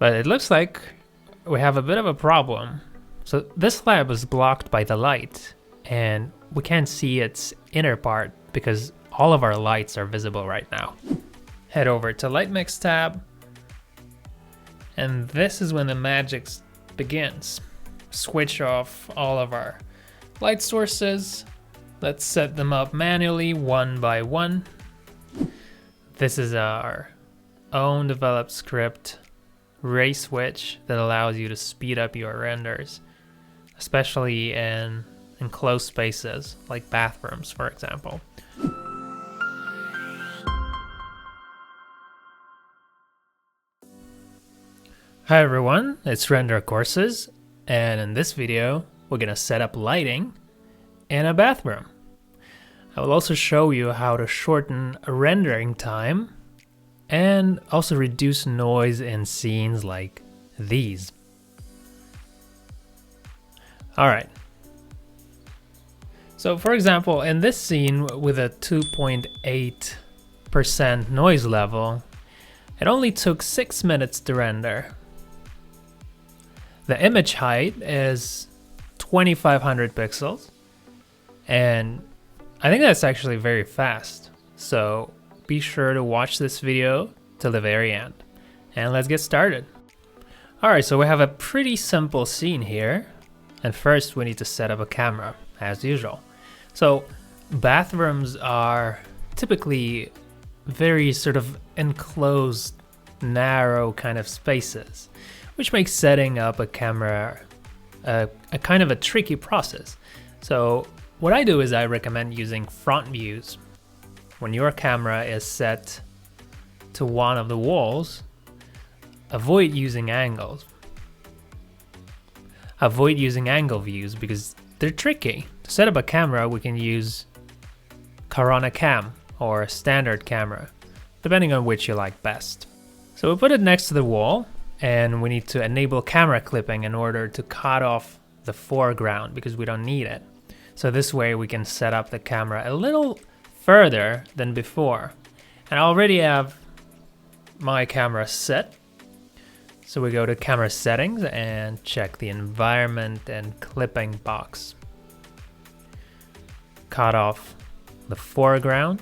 But it looks like we have a bit of a problem. So this lab is blocked by the light, and we can't see its inner part because all of our lights are visible right now. Head over to Light Mix tab, and this is when the magic begins. Switch off all of our light sources. Let's set them up manually one by one. This is our own developed script ray switch that allows you to speed up your renders, especially in enclosed spaces like bathrooms, for example. Hi everyone, it's Render.courses, and in this video we're gonna set up lighting in a bathroom. I will also show you how to shorten rendering time and also reduce noise in scenes like these. Alright. So for example, in this scene with a 2.8% noise level, it only took 6 minutes to render. The image height is 2500 pixels, and I think that's actually very fast. So be sure to watch this video till the very end. And let's get started. Alright, so we have a pretty simple scene here. And first we need to set up a camera, as usual. So bathrooms are typically very sort of enclosed, narrow kind of spaces, which makes setting up a camera a kind of a tricky process. So what I do is I recommend using front views. When your camera is set to one of the walls, avoid using angles. Avoid using angle views because they're tricky. To set up a camera, we can use Corona Cam or standard camera, depending on which you like best. So we put it next to the wall, and we need to enable camera clipping in order to cut off the foreground because we don't need it. So this way we can set up the camera a little further than before. And I already have my camera set. So we go to camera settings and check the environment and clipping box. Cut off the foreground.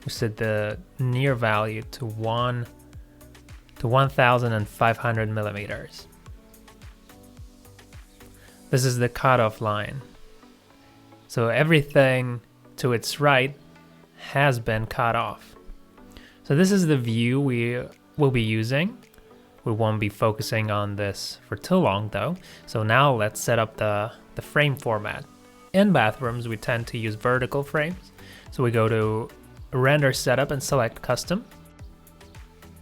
We set the near value to 1500 millimeters. This is the cutoff line. So everything to its right has been cut off. So this is the view we will be using. We won't be focusing on this for too long though. So now let's set up the frame format. In bathrooms, we tend to use vertical frames. So we go to render setup and select custom.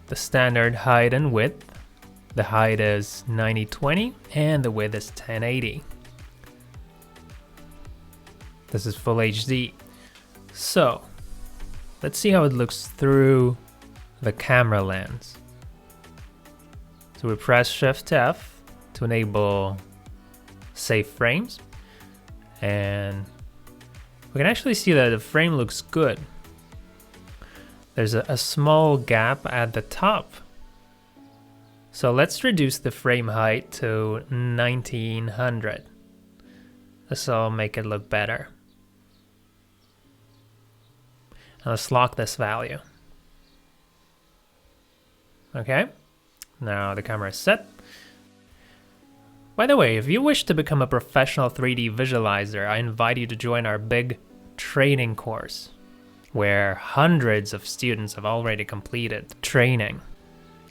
The standard height and width. The height is 90/20 and the width is 1080. This is full HD. So let's see how it looks through the camera lens. So we press Shift F to enable save frames, and we can actually see that the frame looks good. There's a small gap at the top. So let's reduce the frame height to 1900. This will make it look better. And let's lock this value. Okay, now the camera is set. By the way, if you wish to become a professional 3D visualizer, I invite you to join our big training course, where hundreds of students have already completed training.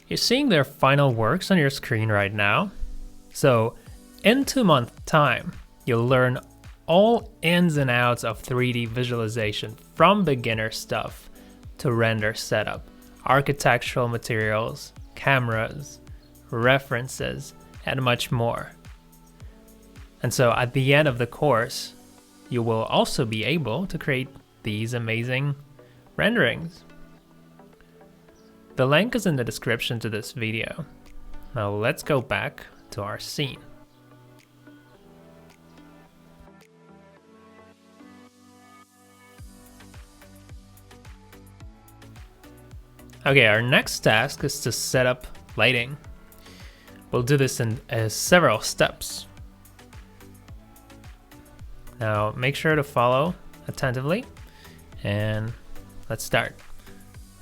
You're seeing their final works on your screen right now. So in 2 months' time, you'll learn all ins and outs of 3D visualization, from beginner stuff to render setup, architectural materials, cameras, references, and much more. And so at the end of the course, you will also be able to create these amazing renderings. The link is in the description to this video. Now let's go back to our scene. Okay, our next task is to set up lighting. We'll do this in several steps. Now make sure to follow attentively, and let's start.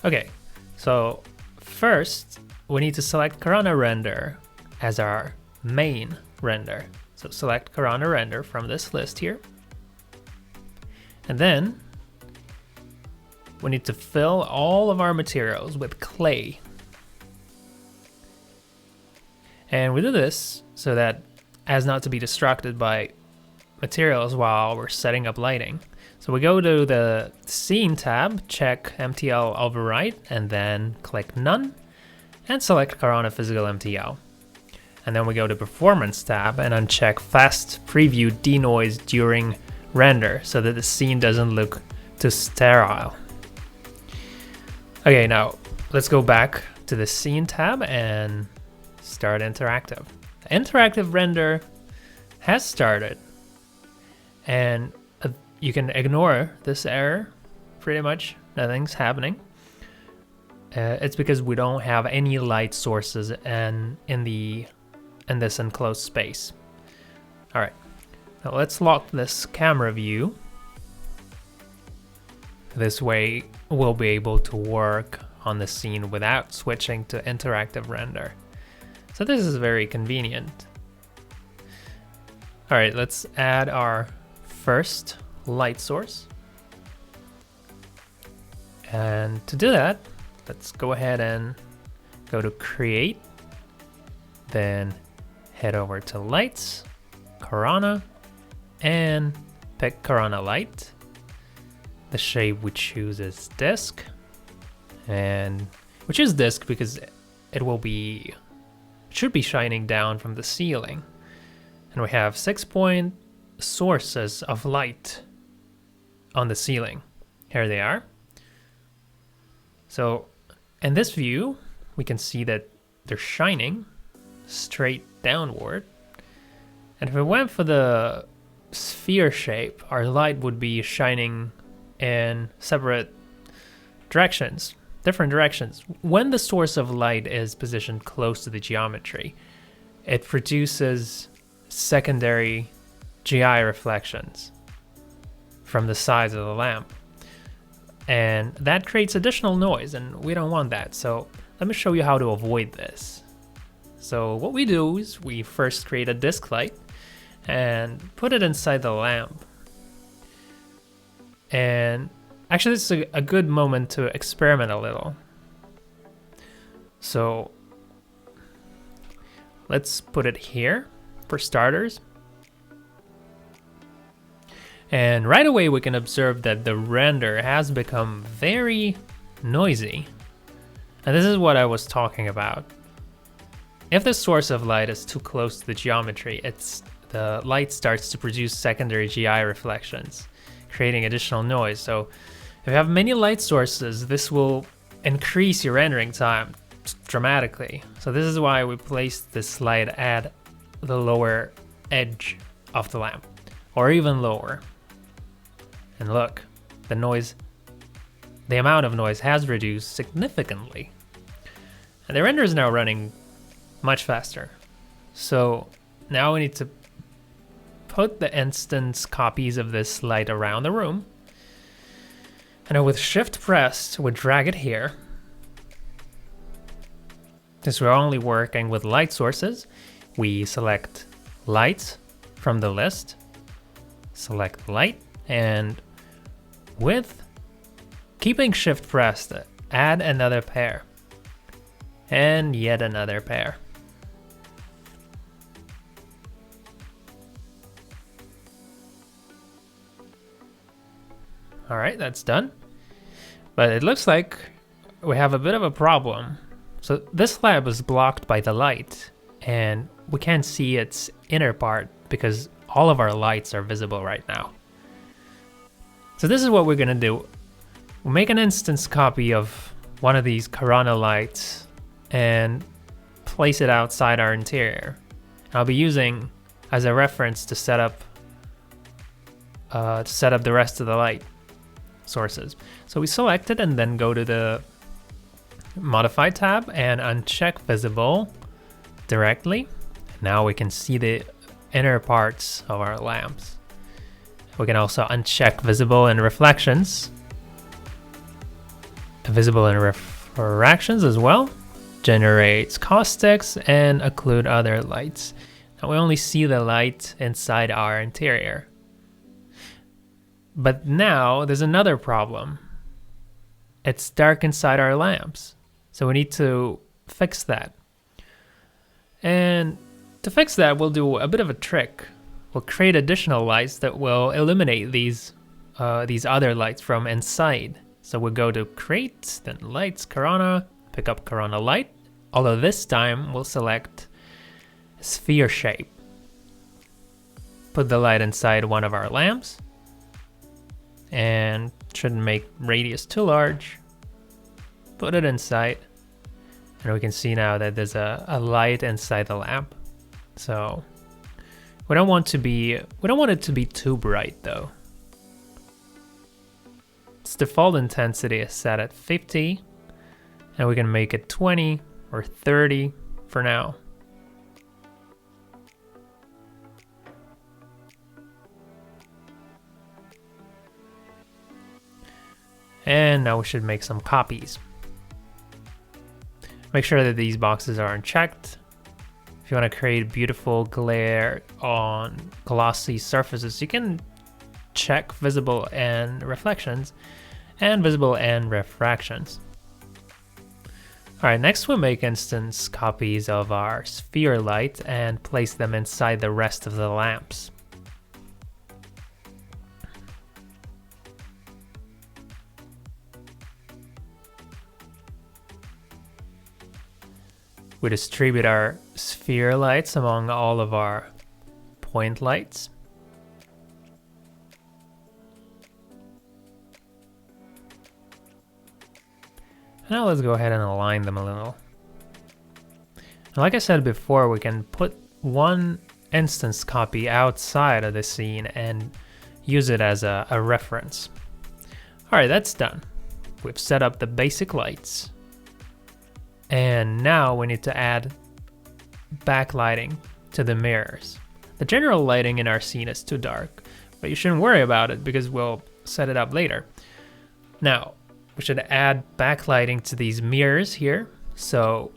Okay, so first we need to select Corona Render as our main render. So select Corona Render from this list here. And then we need to fill all of our materials with clay. And we do this so that as not to be distracted by materials while we're setting up lighting. So we go to the Scene tab, check MTL Override, and then click None, and select Corona Physical MTL. And then we go to Performance tab and uncheck Fast Preview Denoise during render so that the scene doesn't look too sterile. Okay, now let's go back to the Scene tab and start interactive. The interactive render has started, and you can ignore this error. Pretty much nothing's happening. It's because we don't have any light sources in this enclosed space. All right, now let's lock this camera view. This way we'll be able to work on the scene without switching to interactive render. So this is very convenient. All right, let's add our first light source. And to do that, let's go ahead and go to Create, then head over to Lights, Corona, and pick Corona Light. The shape we choose is Disk, and we choose Disk because it should be shining down from the ceiling. And we have 6-point sources of light on the ceiling. Here they are. So in this view, we can see that they're shining straight downward. And if we went for the sphere shape, our light would be shining in separate directions, different directions. When the source of light is positioned close to the geometry, it produces secondary GI reflections from the sides of the lamp. And that creates additional noise, and we don't want that. So let me show you how to avoid this. So what we do is we first create a disk light and put it inside the lamp. And actually this is a good moment to experiment a little. So let's put it here for starters. And right away we can observe that the render has become very noisy. And this is what I was talking about. If the source of light is too close to the geometry, the light starts to produce secondary GI reflections, creating additional noise. So if you have many light sources, this will increase your rendering time dramatically. So this is why we placed this light at the lower edge of the lamp, or even lower. And look, the amount of noise has reduced significantly. And the render is now running much faster. So now we need to put the instance copies of this light around the room. And with Shift pressed, we drag it here. Since we're only working with light sources, we select Light from the list, select Light, and with keeping Shift pressed, add another pair, and yet another pair. All right, that's done. But it looks like we have a bit of a problem. So this lab is blocked by the light, and we can't see its inner part because all of our lights are visible right now. So this is what we're gonna do. We'll make an instance copy of one of these Corona lights and place it outside our interior. I'll be using as a reference to set up the rest of the light sources. So we select it and then go to the Modify tab and uncheck Visible directly. Now we can see the inner parts of our lamps. We can also uncheck visible and reflections. Visible and refractions as well. Generates caustics and occlude other lights. Now we only see the light inside our interior. But now there's another problem. It's dark inside our lamps. So we need to fix that. And to fix that, we'll do a bit of a trick. We'll create additional lights that will eliminate these other lights from inside. So we'll go to Create, then Lights, Corona, pick up Corona Light. Although this time we'll select Sphere Shape. Put the light inside one of our lamps. And shouldn't make radius too large. Put it inside. And we can see now that there's a light inside the lamp. So we don't want it to be too bright though. Its default intensity is set at 50, and we can make it 20 or 30 for now. And now we should make some copies. Make sure that these boxes are unchecked. If you want to create beautiful glare on glossy surfaces, you can check visible and reflections and visible and refractions. All right, next we'll make instance copies of our sphere light and place them inside the rest of the lamps. We distribute our sphere lights among all of our point lights. Now let's go ahead and align them a little. Like I said before, we can put one instance copy outside of the scene and use it as a reference. All right, that's done. We've set up the basic lights. And now we need to add backlighting to the mirrors. The general lighting in our scene is too dark, but you shouldn't worry about it because we'll set it up later. Now, we should add backlighting to these mirrors here. So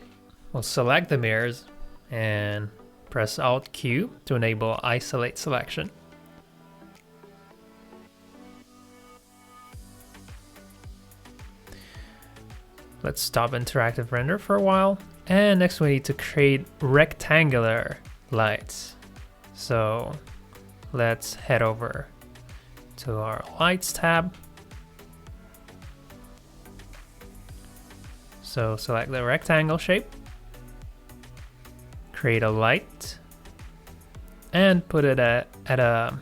we'll select the mirrors and press Alt Q to enable isolate selection. Let's stop interactive render for a while. And next we need to create rectangular lights. So let's head over to our lights tab. So select the rectangle shape, create a light, and put it at a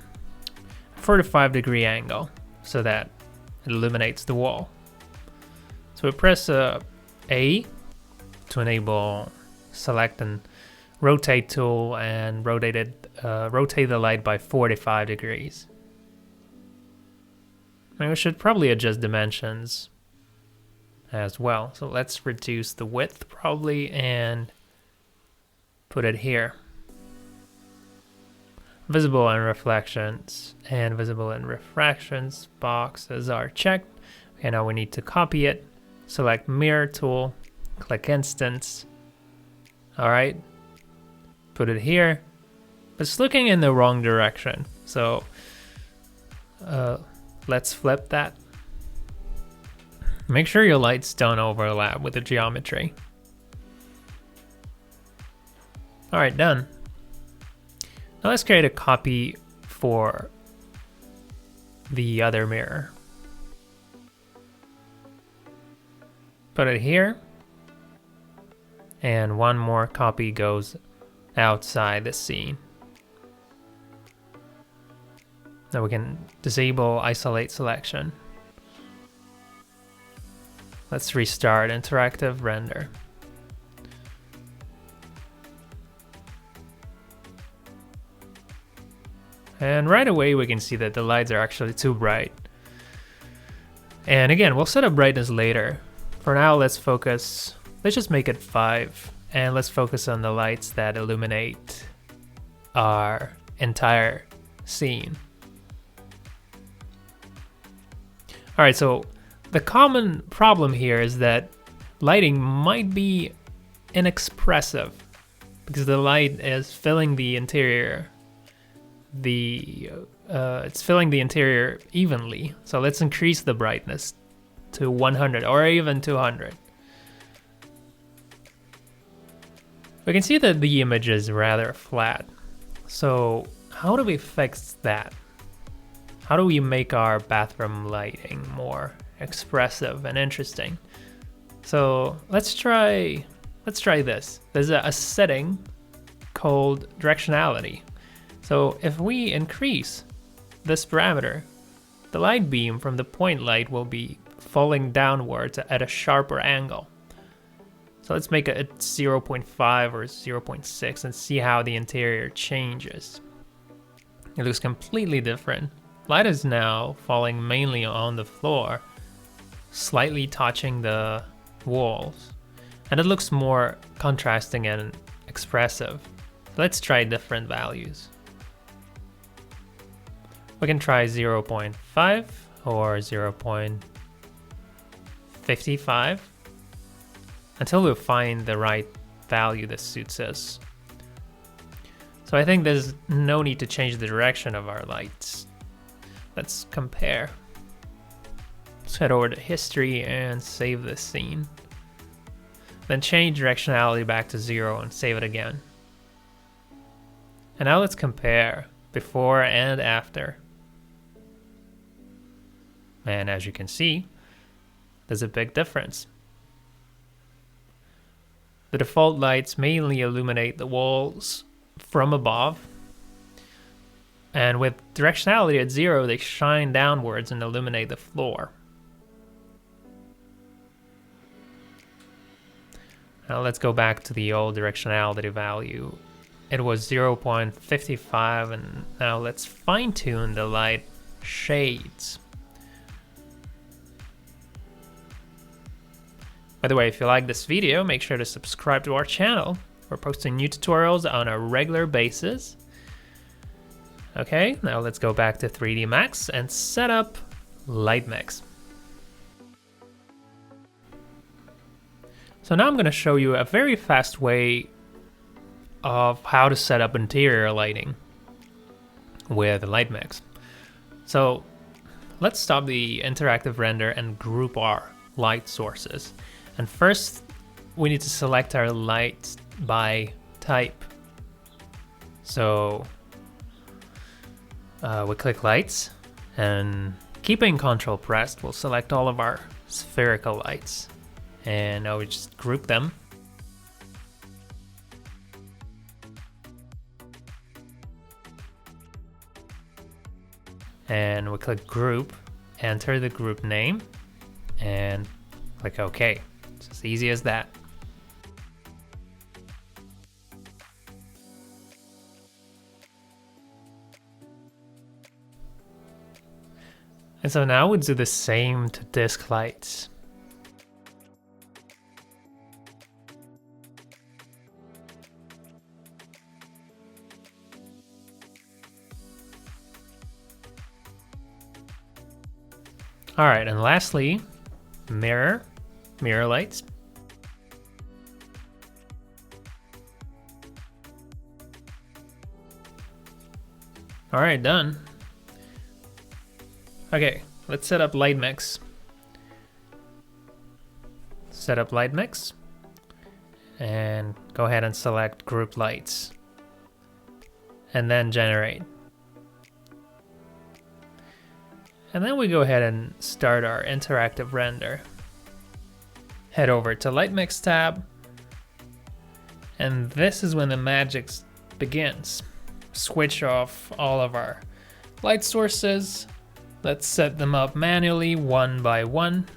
45-degree angle so that it illuminates the wall. So we press A to enable select and rotate tool and rotate the light by 45 degrees. And we should probably adjust dimensions as well. So let's reduce the width probably and put it here. Visible and reflections and visible and refractions boxes are checked. Okay, now we need to copy it. Select mirror tool, click instance. All right, put it here. It's looking in the wrong direction. So let's flip that. Make sure your lights don't overlap with the geometry. All right, done. Now let's create a copy for the other mirror. Put it here. And one more copy goes outside the scene. Now we can disable isolate selection. Let's restart interactive render. And right away we can see that the lights are actually too bright. And again, we'll set up brightness later. For now, let's just make it 5 and let's focus on the lights that illuminate our entire scene. All right, so the common problem here is that lighting might be inexpressive because the light is filling the interior. It's filling the interior evenly. So let's increase the brightness to 100 or even 200. We can see that the image is rather flat. So how do we fix that? How do we make our bathroom lighting more expressive and interesting? So let's try this. There's a setting called Directionality. So if we increase this parameter, the light beam from the point light will be falling downwards at a sharper angle. So let's make it 0.5 or 0.6 and see how the interior changes. It looks completely different. Light is now falling mainly on the floor, slightly touching the walls, and it looks more contrasting and expressive. Let's try different values. We can try 0.5 or 0.55 until we find the right value that suits us. So I think there's no need to change the direction of our lights. Let's compare. Let's head over to history and save this scene. Then change directionality back to 0 and save it again. And now let's compare before and after. And as you can see, there's a big difference. The default lights mainly illuminate the walls from above, and with directionality at 0, they shine downwards and illuminate the floor. Now let's go back to the old directionality value. It was 0.55, and now let's fine-tune the light shades. By the way, if you like this video, make sure to subscribe to our channel. We're posting new tutorials on a regular basis. Okay, now let's go back to 3D Max and set up Light Mix. So now I'm going to show you a very fast way of how to set up interior lighting with Light Mix. So let's stop the interactive render and group our light sources. And first, we need to select our light by type. So we click lights, and keeping Ctrl pressed, we'll select all of our spherical lights. And now we just group them. And we click group, enter the group name, and click OK. It's as easy as that. And so now we do the same to disk lights. All right, and lastly, mirror lights. All right, done. Okay, let's set up Light Mix. Set up Light Mix, and go ahead and select Group Lights, and then Generate. And then we go ahead and start our interactive render. Head over to Light Mix tab, and this is when the magic begins. Switch off all of our light sources. Let's set them up manually one by one.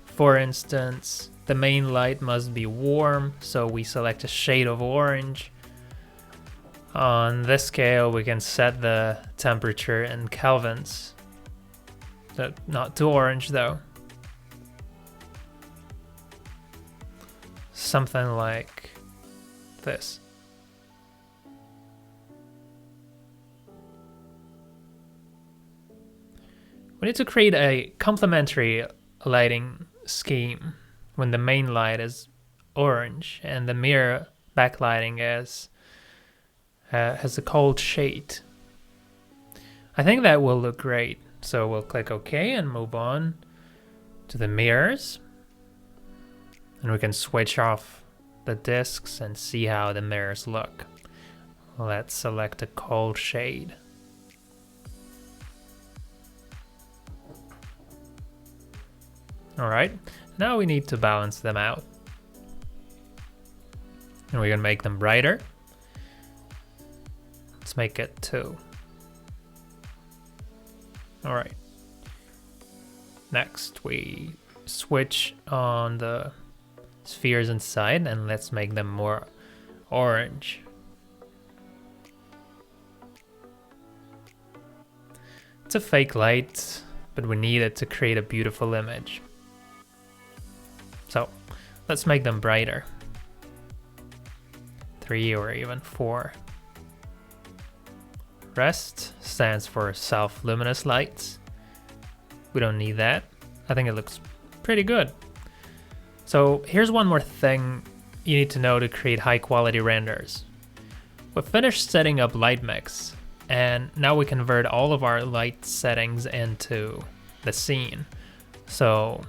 For instance, the main light must be warm, so we select a shade of orange. On this scale, we can set the temperature in kelvins. Not too orange though. something like this. We need to create a complementary lighting scheme when the main light is orange and the mirror backlighting has a cold shade. I think that will look great. So we'll click OK and move on to the mirrors. And we can switch off the discs and see how the mirrors look. Let's select a cold shade. Alright, now we need to balance them out. And we can make them brighter. Let's make it 2. Alright. Next, we switch on the spheres inside and let's make them more orange. It's a fake light, but we need it to create a beautiful image. So let's make them brighter. 3 or even 4. Rest stands for self-luminous lights. We don't need that. I think it looks pretty good. So here's one more thing you need to know to create high quality renders. We've finished setting up light mix, and now we convert all of our light settings into the scene. So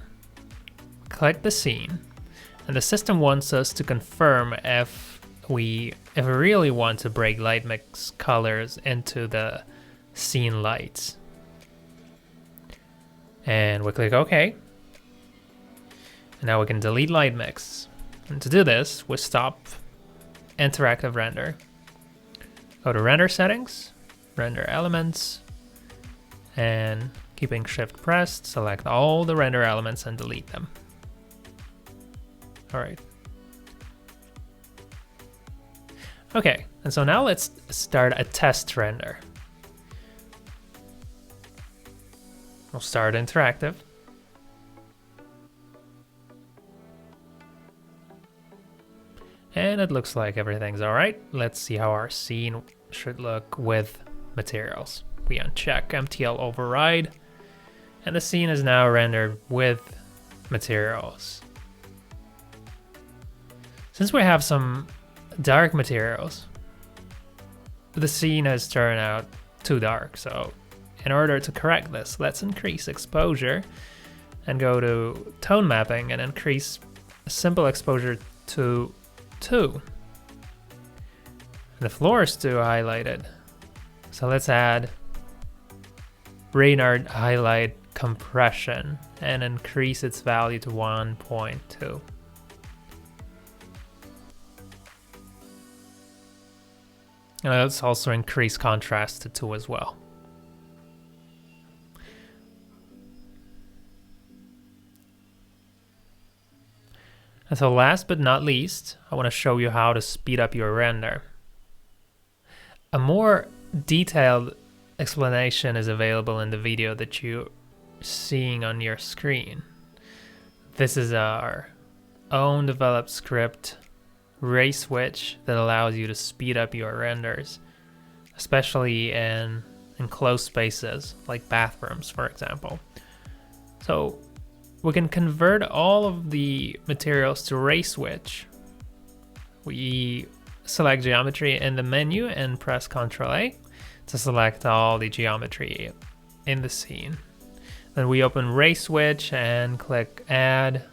click the scene, and the system wants us to confirm if we really want to break light mix colors into the scene lights. And we click OK. And now we can delete light mix. And to do this, we stop interactive render. Go to render settings, render elements, and keeping shift pressed, select all the render elements and delete them. All right. Okay, and so now let's start a test render. We'll start interactive. And it looks like everything's all right. Let's see how our scene should look with materials. We uncheck MTL override, and the scene is now rendered with materials. Since we have some dark materials, the scene has turned out too dark. So in order to correct this, let's increase exposure and go to tone mapping and increase simple exposure to 2. The floor is too highlighted. So let's add Raynard highlight compression and increase its value to 1.2. And let's also increase contrast to 2 as well. And so last but not least, I want to show you how to speed up your render. A more detailed explanation is available in the video that you're seeing on your screen. This is our own developed script ray switch that allows you to speed up your renders, especially in enclosed spaces like bathrooms, for example. So we can convert all of the materials to ray switch. We select geometry in the menu and press Ctrl A to select all the geometry in the scene. Then we open ray switch and click add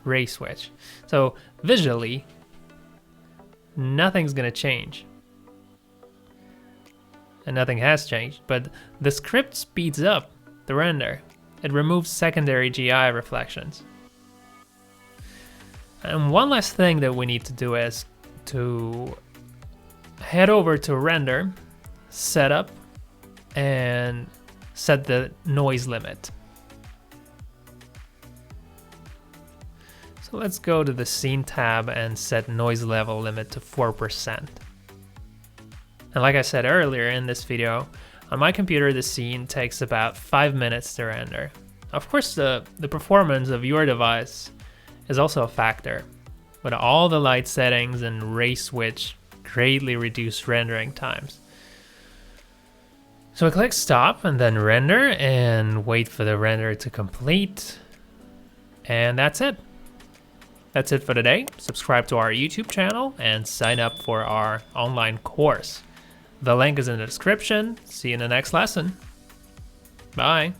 ray switch. So visually, nothing's gonna change. And nothing has changed, but the script speeds up the render. It removes secondary GI reflections. And one last thing that we need to do is to head over to render, setup, and set the noise limit. So let's go to the scene tab and set noise level limit to 4%. And like I said earlier in this video, on my computer the scene takes about 5 minutes to render. Of course the performance of your device is also a factor. with all the light settings and ray switch greatly reduce rendering times. So I click stop and then render and wait for the render to complete. And that's it. That's it for today. Subscribe to our YouTube channel and sign up for our online course. The link is in the description. See you in the next lesson. Bye.